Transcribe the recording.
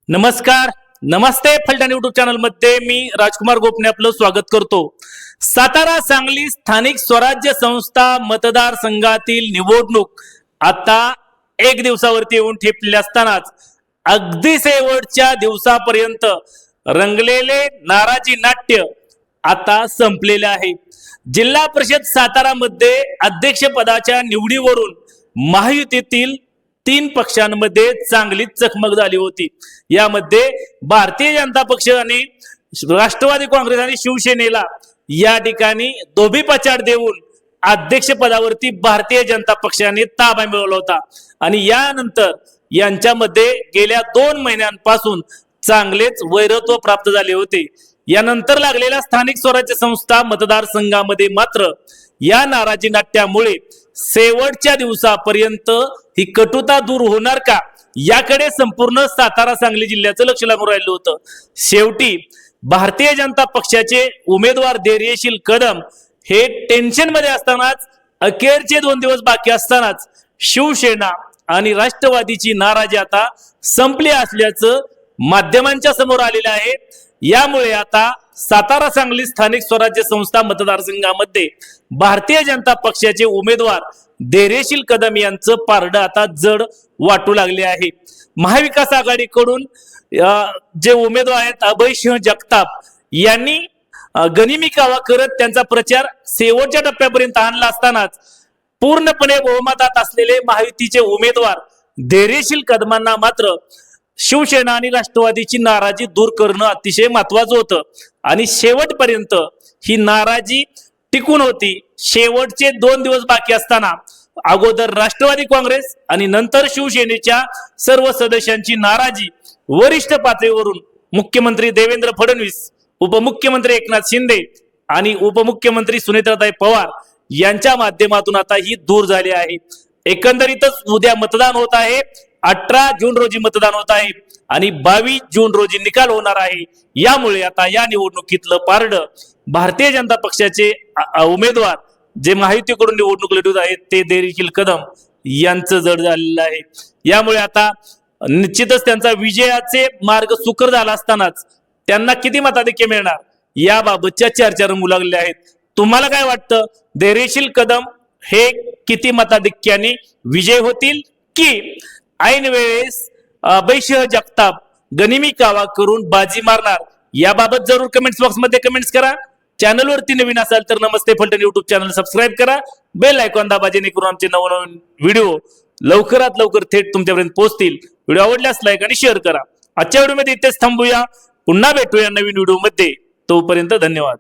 नमस्कार, नमस्ते. Phaltan YouTube channel मध्ये मी राजकुमार गोपने आपलं स्वागत करतो. सातारा सांगली स्थानिक स्वराज्य संस्था मतदारसंघातील निवडणूक आता एक दिवसावरती येऊन ठेपलेली असतानाच अगदी शेवटच्या दिवसापर्यंत रंगलेले नाराजी नाट्य आता संपलेले आहे. जिल्हा परिषद सातारा मध्ये अध्यक्षपदाच्या निवडीवरून महायुतीतील 3 पक्षांमध्ये चांगलीच चकमक झाली होती. यामध्ये भारतीय जनता पक्ष आणि राष्ट्रवादी काँग्रेस आणि शिवसेनेला या ठिकाणी धोबीपछाड देऊन अध्यक्षपदावरती भारतीय जनता पक्षाने ताबा मिळवला होता आणि यानंतर यांच्यामध्ये गेल्या 2 महिन्यांपासून चांगलेच वैरत्व प्राप्त झाले होते. यानंतर लागलेल्या स्थानिक स्वराज्य संस्था मतदारसंघामध्ये मात्र या नाराजी नाट्यामुळे शेवटच्या दिवसापर्यंत ही कटुता दूर होणार का याकडे संपूर्ण सातारा सांगली जिल्ह्याचं लक्ष लागून राहिलं होतं. शेवटी भारतीय जनता पक्षाचे उमेदवार धैर्यशील कदम हे टेन्शन मध्ये असतानाच अखेरचे 2 दिवस बाकी असतानाच शिवसेना आणि राष्ट्रवादीची नाराजी आता संपली असल्याचं माध्यमांच्या समोर आलेलं आहे. यामुळे आता सातारा सांगली स्थानिक स्वराज्य संस्था मतदारसंघामध्ये भारतीय जनता पक्षाचे उमेदवार धैर्यशील कदम यांचं पारडं आता जड वाटू लागले आहे. महाविकास आघाडीकडून जे उमेदवार आहेत अभय सिंह जगताप यांनी गनिमी कावा करत त्यांचा प्रचार शेवटच्या टप्प्यापर्यंत आणला असतानाच पूर्णपणे बहुमतात असलेले महायुतीचे उमेदवार धैर्यशील कदमांना मात्र शिवसेना आणि राष्ट्रवादीची नाराजी दूर करणं अतिशय महत्वाचं होतं आणि शेवटपर्यंत ही नाराजी टिकून होती. शेवटचे 2 दिवस बाकी असताना अगोदर राष्ट्रवादी काँग्रेस आणि नंतर शिवसेनेच्या सर्व सदस्यांची नाराजी वरिष्ठ पातळीवरून मुख्यमंत्री देवेंद्र फडणवीस, उपमुख्यमंत्री एकनाथ शिंदे आणि उपमुख्यमंत्री सुनेत्राताई पवार यांच्या माध्यमातून आता ही दूर झाली आहे. एकंदरीतच उद्या मतदान होत आहे. 18 जून रोजी मतदान होत आहे आणि 22 जून रोजी निकाल होणार आहे. यामुळे आता या निवडणुकीतलं पारडं भारतीय जनता पक्षाचे उमेदवार जे महायुतीकडून निवडणूक लढवत आहेत ते धैर्यशील कदम यांचं जड झालेलं आहे. यामुळे आता निश्चितच त्यांचा विजयाचे मार्ग सुकर झाला असतानाच त्यांना किती मताधिक्य मिळणार याबाबतच्या चर्चा रंगू लागलेल्या आहेत. तुम्हाला काय वाटतं, धैर्यशील कदम हे किती मताधिक्याने विजय होतील की ऐन वेळेस अभय सिंह जगताप गनिमी कावा करून बाजी मारणार? याबाबत जरूर कमेंट्स बॉक्स मध्ये कमेंट्स करा. चॅनलवरती नवीन असाल तर नमस्ते फलटण युट्यूब चॅनल सबस्क्राईब करा. बेल आयकॉन दाबा जेणेकरून आमचे नवनवीन व्हिडिओ लवकरात लवकर थेट तुमच्यापर्यंत पोहोचतील. व्हिडिओ आवडल्यास लाईक आणि शेअर करा. आजच्या व्हिडिओमध्ये इथेच थांबूया. पुन्हा भेटूया नवीन व्हिडिओ मध्ये. तोपर्यंत धन्यवाद.